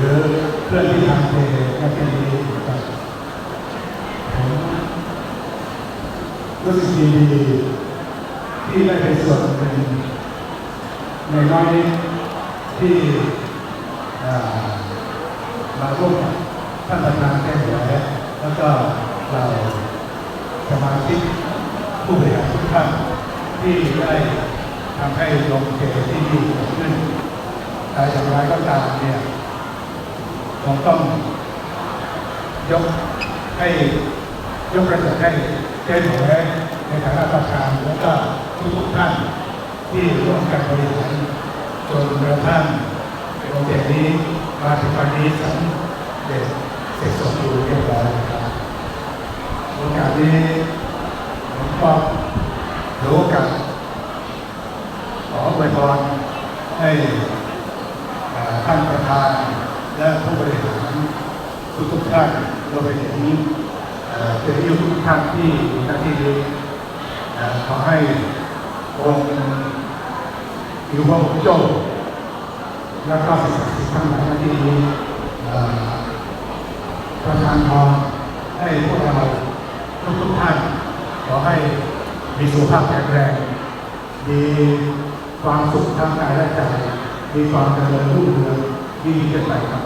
รือเพื่อนที่ทำเพลงและเพลงนี้ครับผมรู้สึกดีที่ได้เป็นส่วนหนึ่งในน้อยที่มาร่วมกับท่านประธานแก้ไขแล้วก็เราสมาชิกผู้บริหารทุกท่านที่ได้ทำให้โรงเพลงที่ดีขึ้นแต่อย่างไรก็ตามเนี่ยคงต้องยกระดับให้เจ้าหน้าที่ในฐานะประธานแล้วก็ทุกท่านที่ร่วมกันบริหารจนกระทั่งโรงเรียนนี้มาถึงวันนี้สำเร็จเสร็จสมบูรณ์เรียบร้อยครับโอกาสนี้ผมก็ถือโอกาสขออวยพรให้ท่านประธานและผู้บริหารทุกท่านรวมไปถึงเป็นยุคทุกท่านที่อยู่หน้าที่นี้ขอให้องค์อยู่พระองค์โจ้และก็สิ่งศักดิ์สิทธิ์ทั้งหลายหน้าที่นี้ประทานพรให้พวกเราทุกท่านขอให้มีสุขภาพแข็งแรงมีความสุขทางกายและใจมีความเจริญรุ่งเรืองยิ่งขึ้นไปครับ